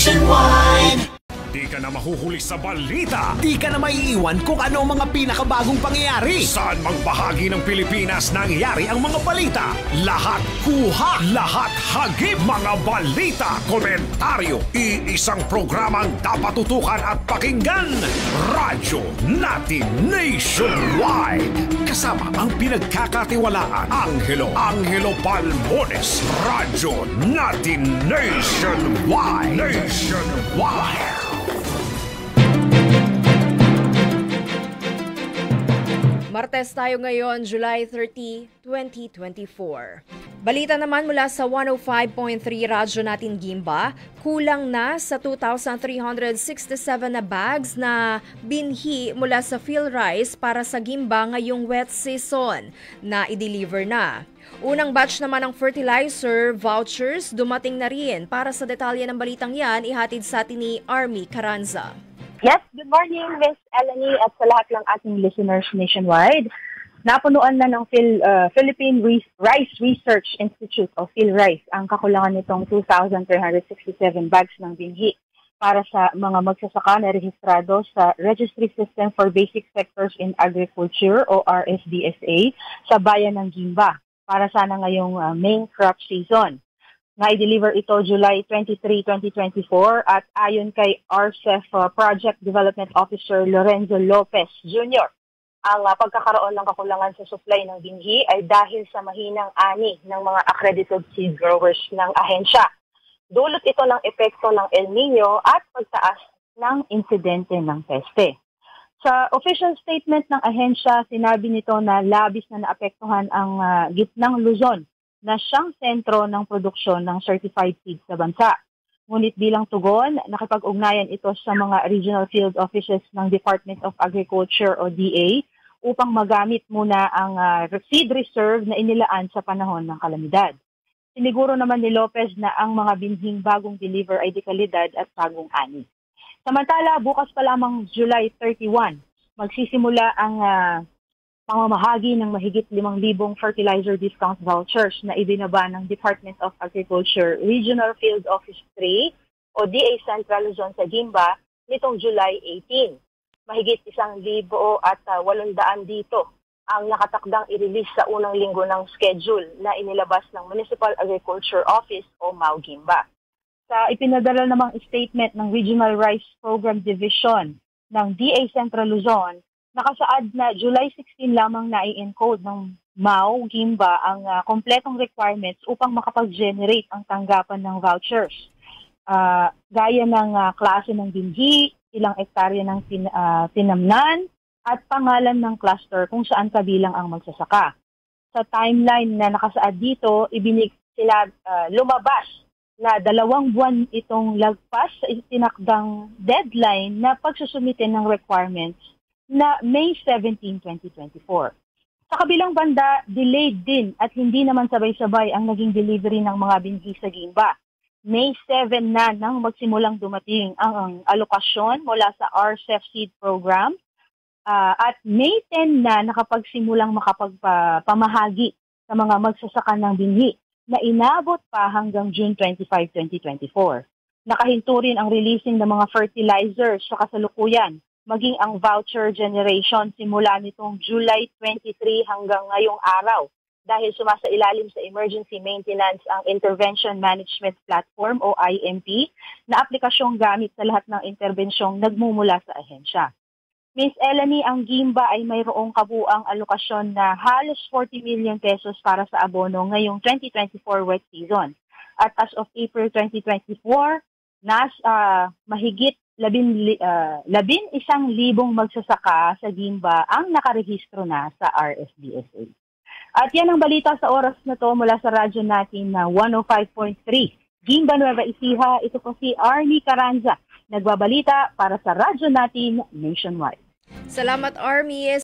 Nationwide. Di ka na mahuhuli sa balita. Di ka na maiiwan kung ano ang mga pinakabagong pangyayari. Saan mang bahagi ng Pilipinas nangyayari ang mga balita. Lahat kuha, lahat hagip. Mga balita, komentaryo. Iisang programang dapat tutukan at pakinggan. Radyo Natin Nationwide. Kasama ang pinagkakatiwalaan. Angelo Palmones. Radyo Natin Nationwide. Nationwide. Martes tayo ngayon, July 30, 2024. Balita naman mula sa 105.3 Radyo Natin Gimba, kulang na sa 2,367 na bags na binhi mula sa PhilRice para sa Gimba ngayong wet season na i-deliver na. Unang batch naman ng fertilizer vouchers dumating na rin. Para sa detalye ng balitang yan, ihatid sa atin ni Army Caranza. Yes, good morning, Miss Eleni, at sa lahat ng ating listeners nationwide. Napunuan na ng Philippine Rice Research Institute o PhilRice ang kakulangan nitong 2,367 bags ng binhi para sa mga magsasaka na rehistrado sa Registry System for Basic Sectors in Agriculture o RSBSA sa bayan ng Gimba para sana ngayong main crop season. Na-deliver ito July 23, 2024 at ayon kay RCEF Project Development Officer Lorenzo Lopez Jr., ang pagkakaroon ng kakulangan sa supply ng binhi ay dahil sa mahinang ani ng mga accredited seed growers ng ahensya. Dulot ito ng epekto ng El Nino at pagtaas ng insidente ng peste. Sa official statement ng ahensya, sinabi nito na labis na naapektuhan ang gitnang Luzon na siyang sentro ng produksyon ng certified seeds sa bansa. Ngunit bilang tugon, nakipag-ugnayan ito sa mga regional field offices ng Department of Agriculture o DA upang magamit muna ang seed reserve na inilaan sa panahon ng kalamidad. Siniguro naman ni Lopez na ang mga binhing bagong deliver ay dekalidad at bagong ani. Samantala, bukas pa lamang July 31, magsisimula ang pamamahagi ng mahigit 5,000 fertilizer discount vouchers na ibinaba ng Department of Agriculture Regional Field Office 3 o DA Central Luzon sa Gimba nitong July 18. Mahigit 1,800 dito ang nakatakdang i-release sa unang linggo ng schedule na inilabas ng Municipal Agriculture Office o MAU Gimba. Sa ipinadala namang statement ng Regional Rice Program Division ng DA Central Luzon, nakasaad na July 16 lamang na i-encode ng MAU Gimba ang kompletong requirements upang makapag-generate ang tanggapan ng vouchers. Gaya ng klase ng binhi, ilang ektarya ng tinamnan, at pangalan ng cluster kung saan kabilang ang magsasaka. Sa timeline na nakasaad dito, lumabas na 2 buwan itong lagpas sa itinakdang deadline na pagsusumitin ng requirements na May 17, 2024. Sa kabilang banda, delayed din at hindi naman sabay-sabay ang naging delivery ng mga binhi sa Gimba. May 7 na nang magsimulang dumating ang alokasyon mula sa RCEF Seed Program at May 10 na nakapagsimulang makapagpamahagi sa mga magsasaka ng binhi na inabot pa hanggang June 25, 2024. Nakahinto rin ang releasing ng mga fertilizers sa kasalukuyan, maging ang voucher generation simula nitong July 23 hanggang ngayong araw dahil sumasailalim sa Emergency Maintenance ang Intervention Management Platform o IMP na aplikasyong gamit sa lahat ng interbensyong nagmumula sa ahensya. Ms. Eleni, ang Gimba ay mayroong kabuang alokasyon na halos 40 million pesos para sa abono ngayong 2024 wet season. At as of April 2024, mahigit 11,000 magsasaka sa Gimba ang nakarehistro na sa RSBSA. At yan ang balita sa oras na to mula sa radyo natin na 105.3. Gimba Nueva Ecija, ito po si Army Caranza, nagbabalita para sa radyo natin nationwide. Salamat, Army.